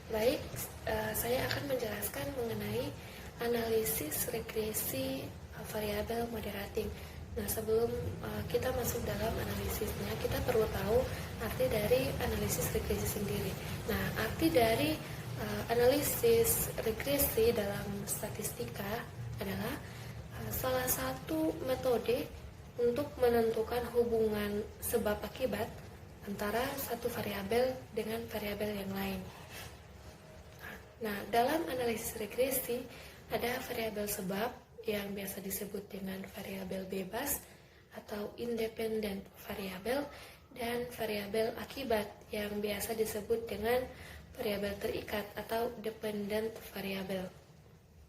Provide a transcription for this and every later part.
Baik, saya akan menjelaskan mengenai analisis regresi variabel moderating. Nah, sebelum kita masuk dalam analisisnya, kita perlu tahu arti dari analisis regresi sendiri. Nah, arti dari analisis regresi dalam statistika adalah salah satu metode untuk menentukan hubungan sebab akibat antara satu variabel dengan variabel yang lain. Nah, dalam analisis regresi ada variabel sebab yang biasa disebut dengan variabel bebas atau independent variabel dan variabel akibat yang biasa disebut dengan variabel terikat atau dependent variabel.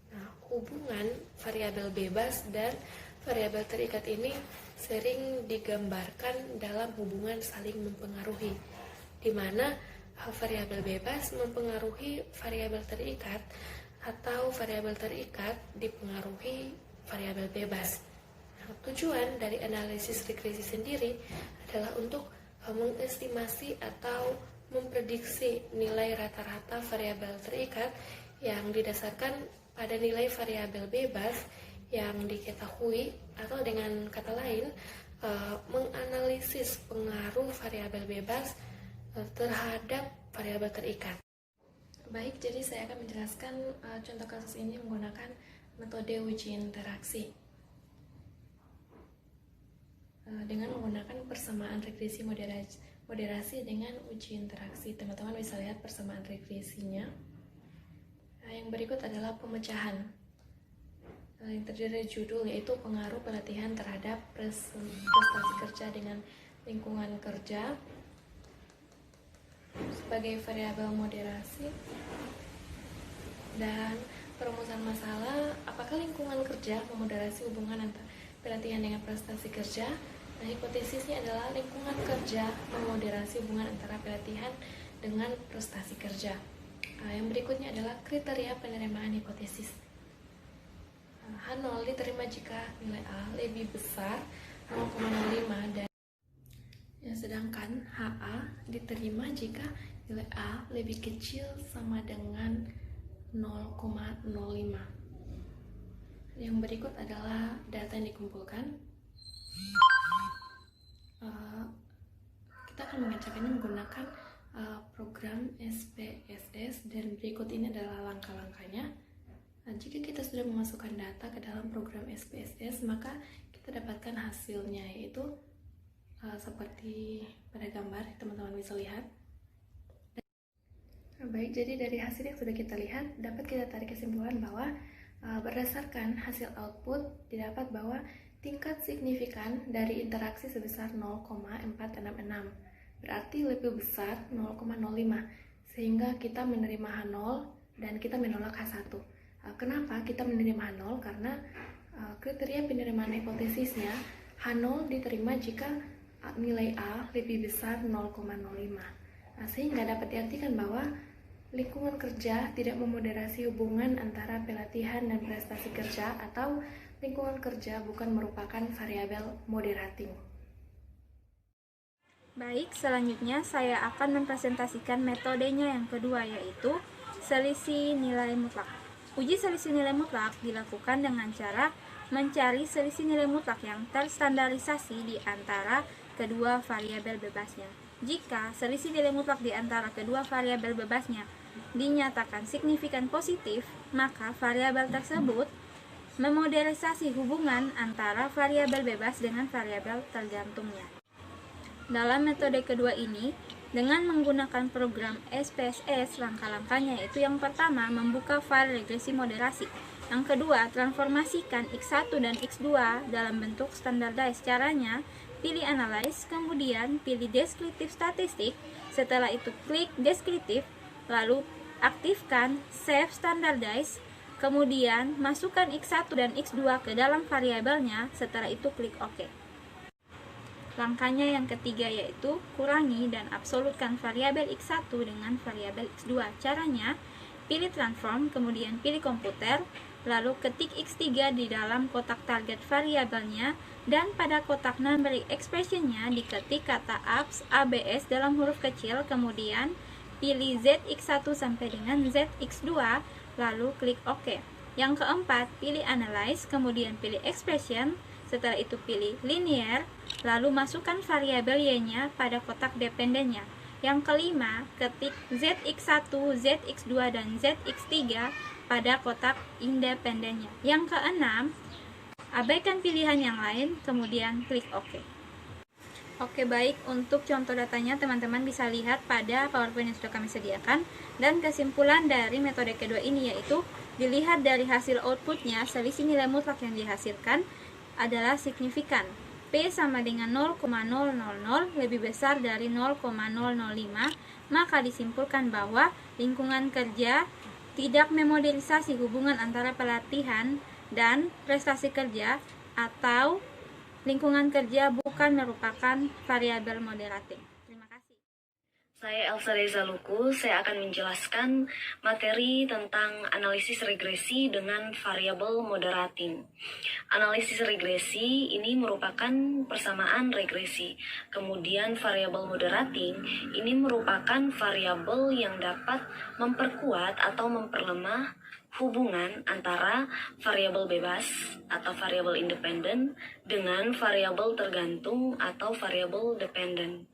Nah, hubungan variabel bebas dan variabel terikat ini sering digambarkan dalam hubungan saling mempengaruhi, di mana variabel bebas mempengaruhi variabel terikat atau variabel terikat dipengaruhi variabel bebas. Nah, tujuan dari analisis regresi sendiri adalah untuk mengestimasi atau memprediksi nilai rata-rata variabel terikat yang didasarkan pada nilai variabel bebas yang diketahui, atau dengan kata lain menganalisis pengaruh variabel bebas terhadap variabel terikat. Baik, jadi saya akan menjelaskan contoh kasus ini menggunakan metode uji interaksi dengan menggunakan persamaan regresi moderasi dengan uji interaksi. Teman-teman bisa lihat persamaan regresinya. Yang berikut adalah pemecahan yang terdiri dari judul, yaitu pengaruh pelatihan terhadap prestasi kerja dengan lingkungan kerja sebagai variabel moderasi, dan perumusan masalah apakah lingkungan kerja memoderasi hubungan antara pelatihan dengan prestasi kerja. Nah, hipotesisnya adalah lingkungan kerja memoderasi hubungan antara pelatihan dengan prestasi kerja. Yang berikutnya adalah kriteria penerimaan hipotesis. H0 diterima jika nilai A lebih besar 0,05 dan sedangkan HA diterima jika nilai A lebih kecil sama dengan 0,05. Yang berikut adalah data yang dikumpulkan. Kita akan mengeceknya menggunakan program SPSS, dan berikut ini adalah langkah-langkahnya. Jika kita sudah memasukkan data ke dalam program SPSS, maka kita dapatkan hasilnya, yaitu seperti pada gambar teman-teman bisa lihat. Baik, jadi dari hasil yang sudah kita lihat, dapat kita tarik kesimpulan bahwa berdasarkan hasil output didapat bahwa tingkat signifikan dari interaksi sebesar 0,466, berarti lebih besar 0,05, sehingga kita menerima H0 dan kita menolak H1. Kenapa kita menerima H0? Karena kriteria penerimaan hipotesisnya H0 diterima jika nilai A lebih besar 0,05. Sehingga dapat diartikan bahwa lingkungan kerja tidak memoderasi hubungan antara pelatihan dan prestasi kerja, atau lingkungan kerja bukan merupakan variabel moderating. Baik, selanjutnya saya akan mempresentasikan metodenya yang kedua, yaitu selisih nilai mutlak. Uji selisih nilai mutlak dilakukan dengan cara mencari selisih nilai mutlak yang terstandarisasi di antara kedua variabel bebasnya. Jika selisih nilai mutlak di antara kedua variabel bebasnya dinyatakan signifikan positif, maka variabel tersebut memodernisasi hubungan antara variabel bebas dengan variabel tergantungnya. Dalam metode kedua ini, dengan menggunakan program SPSS, langkah-langkahnya yaitu yang pertama, membuka file regresi moderasi. Yang kedua, transformasikan X1 dan X2 dalam bentuk standardized. Caranya, pilih analyze, kemudian pilih deskriptif statistik. Setelah itu klik deskriptif, lalu aktifkan save standardized. Kemudian masukkan X1 dan X2 ke dalam variabelnya. Setelah itu klik OK. Langkahnya yang ketiga yaitu kurangi dan absolutkan variabel X1 dengan variabel X2. Caranya, pilih transform, kemudian pilih komputer, lalu ketik X3 di dalam kotak target variabelnya, dan pada kotak numeric expression-nya diketik kata ABS dalam huruf kecil, kemudian pilih ZX1 sampai dengan ZX2, lalu klik OK. Yang keempat, pilih Analyze, kemudian pilih Expression, setelah itu pilih Linear, lalu masukkan variabel Y-nya pada kotak dependennya. Yang kelima, ketik ZX1, ZX2, dan ZX3 pada kotak independennya. Yang keenam, abaikan pilihan yang lain, kemudian klik OK. Oke, baik, untuk contoh datanya teman-teman bisa lihat pada PowerPoint yang sudah kami sediakan. Dan kesimpulan dari metode kedua ini yaitu dilihat dari hasil outputnya, selisih nilai mutlak yang dihasilkan adalah signifikan. P sama dengan 0,000 lebih besar dari 0,005, maka disimpulkan bahwa lingkungan kerja tidak memodelisasi hubungan antara pelatihan dan prestasi kerja, atau lingkungan kerja bukan merupakan variabel moderating. Terima kasih. Saya Elsa Reza Luku, saya akan menjelaskan materi tentang analisis regresi dengan variabel moderating. Analisis regresi ini merupakan persamaan regresi. Kemudian variabel moderating ini merupakan variabel yang dapat memperkuat atau memperlemah hubungan antara variabel bebas atau variabel independen dengan variabel tergantung atau variabel dependent.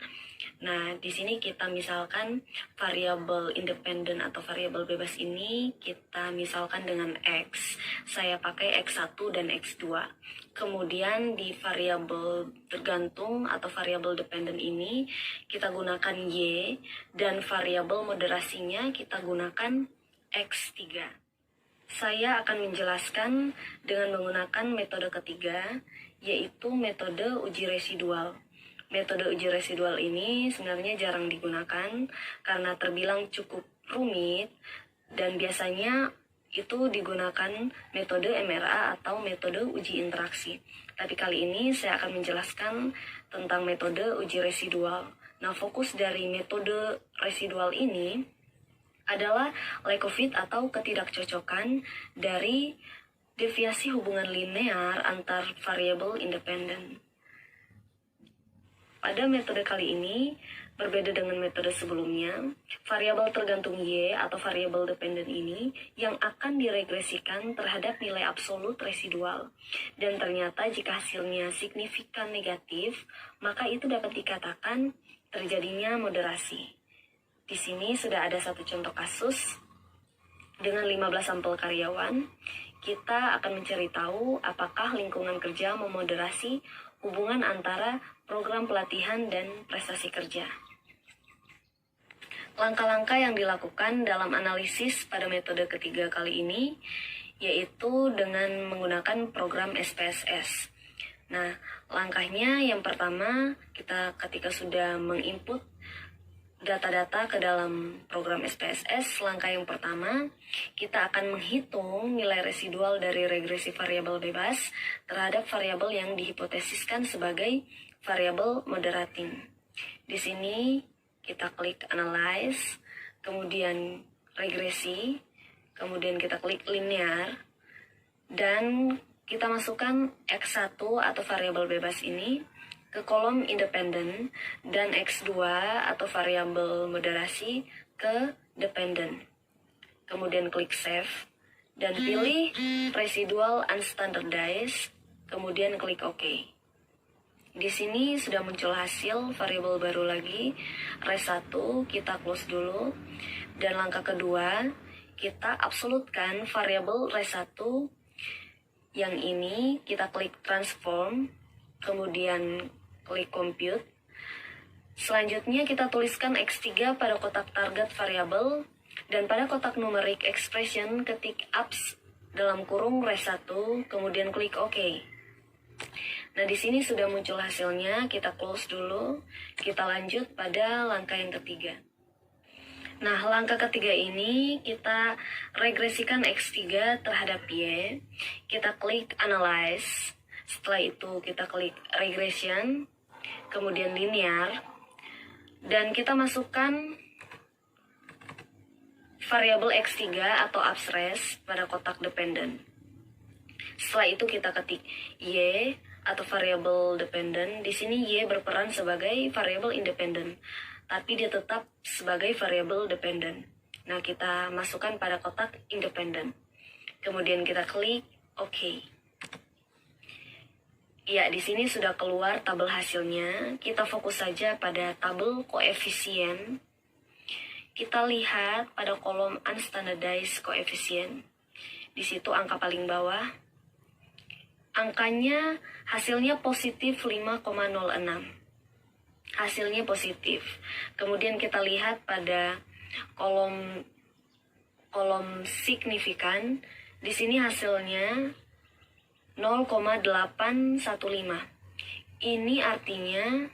Nah, di sini kita misalkan variabel independen atau variabel bebas ini kita misalkan dengan X. Saya pakai X1 dan X2. Kemudian di variabel tergantung atau variabel dependent ini kita gunakan Y, dan variabel moderasinya kita gunakan X3. Saya akan menjelaskan dengan menggunakan metode ketiga, yaitu metode uji residual. Metode uji residual ini sebenarnya jarang digunakan karena terbilang cukup rumit, dan biasanya itu digunakan metode MRA atau metode uji interaksi. Tapi kali ini saya akan menjelaskan tentang metode uji residual. Nah, fokus dari metode residual ini adalah lack of fit atau ketidakcocokan dari deviasi hubungan linear antar variabel independen. Pada metode kali ini, berbeda dengan metode sebelumnya, variabel tergantung Y atau variabel dependen ini yang akan diregresikan terhadap nilai absolut residual. Dan ternyata jika hasilnya signifikan negatif, maka itu dapat dikatakan terjadinya moderasi. Di sini sudah ada satu contoh kasus dengan 15 sampel karyawan. Kita akan mencari tahu apakah lingkungan kerja memoderasi hubungan antara program pelatihan dan prestasi kerja. Langkah-langkah yang dilakukan dalam analisis pada metode ketiga kali ini yaitu dengan menggunakan program SPSS. Nah, langkahnya yang pertama, kita ketika sudah menginput data-data ke dalam program SPSS, langkah yang pertama, kita akan menghitung nilai residual dari regresi variabel bebas terhadap variabel yang dihipotesiskan sebagai variabel moderating. Di sini kita klik Analyze, kemudian regresi, kemudian kita klik Linear, dan kita masukkan X1 atau variabel bebas ini ke kolom independen dan X2 atau variabel moderasi ke dependent. Kemudian klik Save dan pilih Residual Unstandardized, kemudian klik OK. Di sini sudah muncul hasil variabel baru lagi, res1, kita close dulu. Dan langkah kedua, kita absolutkan variabel res1 yang ini, kita klik Transform, kemudian klik Compute. Selanjutnya kita tuliskan X3 pada kotak target variabel, dan pada kotak numerik expression ketik apps dalam kurung res1, kemudian klik OK. Nah, di sini sudah muncul hasilnya, kita close dulu. Kita lanjut pada langkah yang ketiga. Nah, langkah ketiga ini kita regresikan X3 terhadap Y. Kita klik Analyze. Setelah itu kita klik Regression, kemudian Linear, dan kita masukkan variabel X3 atau absres pada kotak dependent. Setelah itu kita ketik Y atau variabel dependent. Di sini Y berperan sebagai variabel independent. tapi dia tetap sebagai variable dependent. Nah, kita masukkan pada kotak independent. Kemudian kita klik OK. Ya, di sini sudah keluar tabel hasilnya. Kita fokus saja pada tabel koefisien. Kita lihat pada kolom unstandardized coefficient. Di situ angka paling bawah. Angkanya hasilnya positif 5,06. Hasilnya positif. Kemudian kita lihat pada kolom signifikan. Di sini hasilnya 0,815. Ini artinya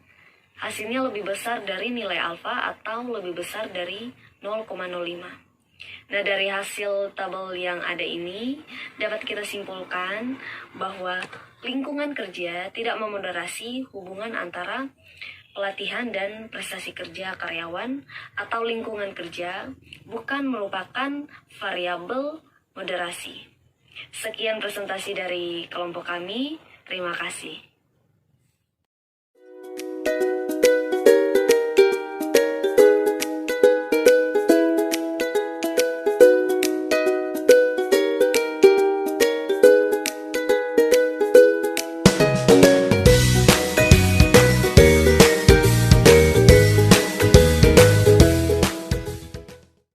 hasilnya lebih besar dari nilai alfa atau lebih besar dari 0,05. Nah, dari hasil tabel yang ada ini dapat kita simpulkan bahwa lingkungan kerja tidak memoderasi hubungan antara pelatihan dan prestasi kerja karyawan, atau lingkungan kerja bukan merupakan variabel moderasi. Sekian presentasi dari kelompok kami. Terima kasih.